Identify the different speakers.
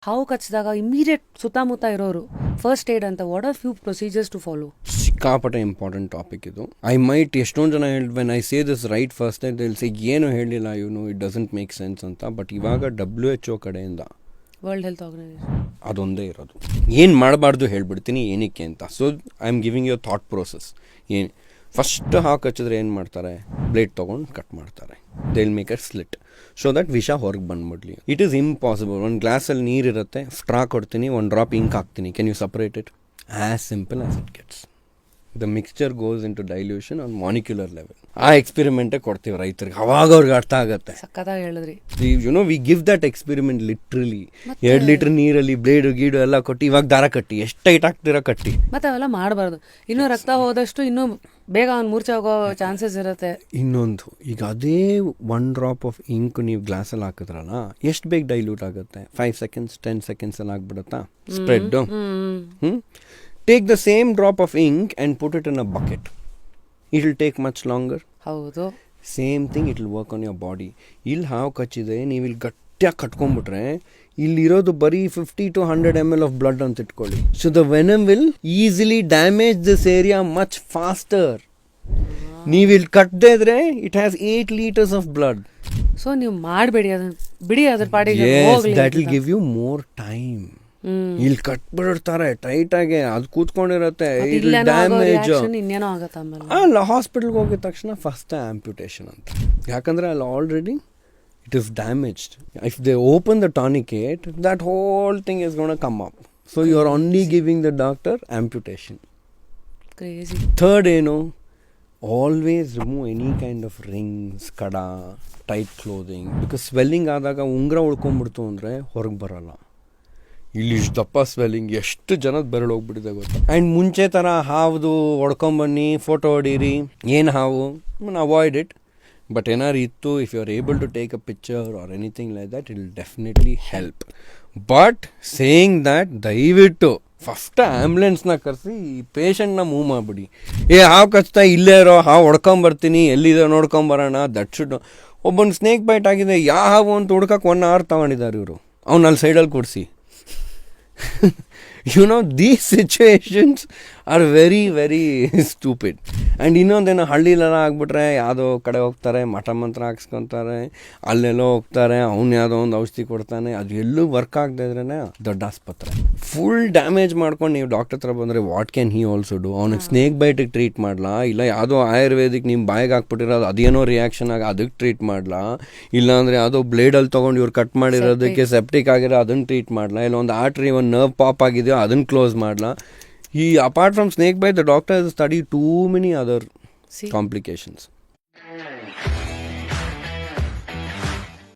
Speaker 1: ಹಾವು ಕಚ್ಚಿದಾಗ ಇಮಿಡಿಯೇಟ್ ಸುತ್ತಮುತ್ತ ಇರೋರು ಫಸ್ಟ್ ಏಡ್ ಅಂತ what are few procedures to follow?
Speaker 2: ಸಿಕ್ಕಾಪಟ್ಟೆ ಇಂಪಾರ್ಟೆಂಟ್ ಟಾಪಿಕ್ ಇದು. ಐ ಮೈಟ್ ಎಷ್ಟೊಂದು ಜನ when I say this right first ದಿಲ್ಸಿ ಏನು ಹೇಳಿಲ್ಲ ಇವನು, ಇಟ್ ಡಸಂಟ್ ಮೇಕ್ ಸೆನ್ಸ್ ಅಂತ. ಬಟ್ ಇವಾಗ WHO ಕಡೆಯಿಂದ,
Speaker 1: ವರ್ಲ್ಡ್ ಹೆಲ್ತ್ ಆರ್ಗನೈಸೇಷನ್,
Speaker 2: ಅದೊಂದೇ ಇರೋದು. ಏನು ಮಾಡಬಾರ್ದು ಹೇಳ್ಬಿಡ್ತೀನಿ ಏನಕ್ಕೆ ಅಂತ. So I am giving you thought process. ಏನು ಫಸ್ಟ್ ಹಾವು ಕಚ್ಚಿದ್ರೆ ಏನು ಮಾಡ್ತಾರೆ? ಬ್ಲೇಡ್ ತೊಗೊಂಡು ಕಟ್ ಮಾಡ್ತಾರೆ. They will make a slit so that ವಿಷ ಹೊರಗೆ ಬಂದ್ಬಿಡ್ಲಿ. It is impossible. ಒಂದು ಗ್ಲಾಸಲ್ಲಿ ನೀರಿರುತ್ತೆ, ಸ್ಟ್ರಾ ಕೊಡ್ತೀನಿ, ಒಂದು ಡ್ರಾಪ್ ಇಂಕ್ ಹಾಕ್ತೀನಿ, can you separate it? As simple as it gets. The mixture goes into dilution on molecular level. ಆ ಎಕ್ಸ್ಪೆರಿಮೆಂಟೇ ಕೊಡ್ತೀವಿ ರೈತರಿಗೆ, ಅವಾಗ ಅವ್ರಿಗೆ ಅರ್ಥ ಆಗುತ್ತೆ.
Speaker 1: ಸಕ್ಕತ್ತಾಗಿ ಹೇಳಿದ್ರಿ.
Speaker 2: We give that experiment literally. 2 litre ನೀರಲ್ಲಿ ಬ್ಲೇಡು ಗೀಡು ಎಲ್ಲ ಕೊಟ್ಟು ಇವಾಗ ದಾರ ಕಟ್ಟಿ, ಎಷ್ಟು ಟೈಟ್ ಆಗ್ತಿರೋ ಕಟ್ಟಿ.
Speaker 1: ಮತ್ತೆ ಅವೆಲ್ಲ ಮಾಡಬಾರ್ದು. ಇನ್ನೂ ರಕ್ತ ಹೋದಷ್ಟು ಇನ್ನೂ ಬೇಗ ಅವ್ನು ಮೂರ್ಛೆ ಹೋಗೋ ಚಾನ್ಸಸ್ ಇರುತ್ತೆ.
Speaker 2: ಇನ್ನೊಂದು, ಈಗ ಅದೇ 1 ಡ್ರಾಪ್ ಆಫ್ ಇಂಕ್ ನೀವು ಗ್ಲಾಸಲ್ಲಿ ಹಾಕಿದ್ರಲ್ಲ, ಎಷ್ಟು ಬೇಗ ಡೈಲ್ಯೂಟ್ ಆಗುತ್ತೆ? 5 seconds 10 seconds ಅಲ್ಲಿ ಆಗ್ಬಿಡುತ್ತಾ spread? Take the same drop of ink and put it in a bucket. It will take much longer.
Speaker 1: ಹೌದು.
Speaker 2: Same thing, it will work on your body. ಇಲ್ಲಿ ಹಾವು ಕಚ್ಚಿದೆ, ನೀವು ಇಲ್ಲಿ ಗಟ್ಟಿಯಾಗಿ ಕಟ್ಕೊಂಡ್ಬಿಟ್ರೆ ಇಲ್ಲಿರೋದು ಬರೀ 50 to 100 ml of blood ಅಂತ ಇಟ್ಕೊಳ್ಳಿ. So the venom will easily damage this area much faster. ನೀವು ಇಲ್ಲಿ ಕಟ್ಟದೇ ಇದ್ರೆ it has 8 liters of blood.
Speaker 1: So ನೀವು ಮಾಡಬೇಡಿ, ಅದನ್ನ ಬಿಡಿ, ಅದ್ರ ಪಾಡಿಗೆ
Speaker 2: ಹೋಗ್ಲಿ. That will give you more time. ಇಲ್ಲಿ ಕಟ್ಬಿಡ್ತಾರೆ ಟೈಟ್ ಆಗಿ, ಅದು ಕೂತ್ಕೊಂಡಿರತ್ತೆ, ಡ್ಯಾಮೇಜ್.
Speaker 1: ಇನ್ನೇನೋ ಆಗತ್ತೆ ಆಮೇಲೆ.
Speaker 2: ಅಲ್ಲ, ಹಾಸ್ಪಿಟಲ್ಗೆ ಹೋಗಿದ ತಕ್ಷಣ ಫಸ್ಟ್ ಆಂಪ್ಯುಟೇಷನ್ ಅಂತ. ಯಾಕಂದ್ರೆ ಅಲ್ಲಿ already it is damaged. If they open the tourniquet, that whole thing is gonna come up. So you are only giving the doctor amputation. Third ಏನು, always remove any kind of rings, kada, tight clothing. Because swelling ಆದಾಗ ಉಂಗುರ ಉಳ್ಕೊಂಡ್ಬಿಡ್ತು ಅಂದರೆ ಹೊರಗೆ ಬರಲ್ಲ. ಇಲ್ಲಿ ಇಷ್ಟು ದಪ್ಪ swelling, ಎಷ್ಟು ಜನದ ಬೆರಳು ಹೋಗ್ಬಿಟ್ಟಿದೆ ಗೊತ್ತಾ. ಆ್ಯಂಡ್ ಮುಂಚೆ ಥರ ಹಾವ್ದು ಹೊಡ್ಕೊಂಬನ್ನಿ, ಫೋಟೋ ಹೊಡೀರಿ, ಏನು ಹಾವು, ಅವಾಯ್ಡ್ ಇಟ್. ಬಟ್ ಏನಾರು ಇತ್ತು, if you are able to take a picture or anything like that, it will definitely help. But saying that, ದಯವಿಟ್ಟು ಫಸ್ಟ್ ಆ್ಯಂಬುಲೆನ್ಸ್ನ ಕರೆಸಿ ಈ ಪೇಷಂಟ್ನ ಮೂವ್ ಮಾಡಿಬಿಡಿ. ಹಾವು ಕಚ್ತಾ, ಇಲ್ಲೇ ಇರೋ ಹಾವು ಹೊಡ್ಕೊಂಬರ್ತೀನಿ, ಎಲ್ಲಿದೆ ನೋಡ್ಕೊಂಬರೋಣ, ದಟ್ ಶುಡ್. ಒಬ್ಬೊಂದು ಸ್ನೇಕ್ ಬೈಟ್ ಆಗಿದೆ, ಯಾವ ಹಾವು ಅಂತ ಹುಡ್ಕಕ್ಕೆ 1 hour ತಗೊಂಡಿದ್ದಾರೆ ಇವರು. ಅವ್ನು ಅಲ್ಲಿ ಸೈಡಲ್ಲಿ ಕೂಡಿಸಿ. These situations are very, very stupid. And ಇನ್ನೊಂದೇನು, ಹಳ್ಳಿಲೆಲ್ಲ ಆಗ್ಬಿಟ್ರೆ ಯಾವುದೋ ಕಡೆ ಹೋಗ್ತಾರೆ, ಮಠ ಮಂತ್ರ ಹಾಕ್ಸ್ಕೊತಾರೆ, ಅಲ್ಲೆಲ್ಲೋ ಹೋಗ್ತಾರೆ, ಅವ್ನು ಯಾವುದೋ ಒಂದು ಔಷಧಿ ಕೊಡ್ತಾನೆ, ಅದು ಎಲ್ಲೂ ವರ್ಕ್ ಆಗದೆ ಇದ್ರೇ ದೊಡ್ಡ ಆಸ್ಪತ್ರೆ. ಫುಲ್ ಡ್ಯಾಮೇಜ್ ಮಾಡ್ಕೊಂಡು ನೀವು ಡಾಕ್ಟರ್ ಹತ್ರ ಬಂದರೆ what can he also do? ಅವ್ನಿಗೆ ಸ್ನೇಕ್ ಬೈಟಿಗೆ ಟ್ರೀಟ್ ಮಾಡಲಾ, ಇಲ್ಲ ಯಾವುದೋ ಆಯುರ್ವೇದಿಕ್ ನಿಮ್ಮ ಬಾಯಿಗೆ ಹಾಕ್ಬಿಟ್ಟಿರೋದು ಅದೇನೋ ರಿಯಾಕ್ಷನ್ ಆಗಿ ಅದಕ್ಕೆ ಟ್ರೀಟ್ ಮಾಡಲಾ, ಇಲ್ಲಾಂದರೆ ಯಾವುದೋ ಬ್ಲೇಡಲ್ಲಿ ತೊಗೊಂಡು ಇವ್ರು ಕಟ್ ಮಾಡಿರೋದಕ್ಕೆ ಸೆಪ್ಟಿಕ್ ಆಗಿರೋ ಅದನ್ನು ಟ್ರೀಟ್ ಮಾಡಲಾ, ಇಲ್ಲ ಒಂದು ಆರ್ಟ್ರಿ, ಒಂದು ನರ್ವ್ ಪಾಪ್ ಆಗಿದೆಯೋ ಅದನ್ನು ಕ್ಲೋಸ್ ಮಾಡಲಾ? Apart from snake bite, the doctor has studied too many other complications.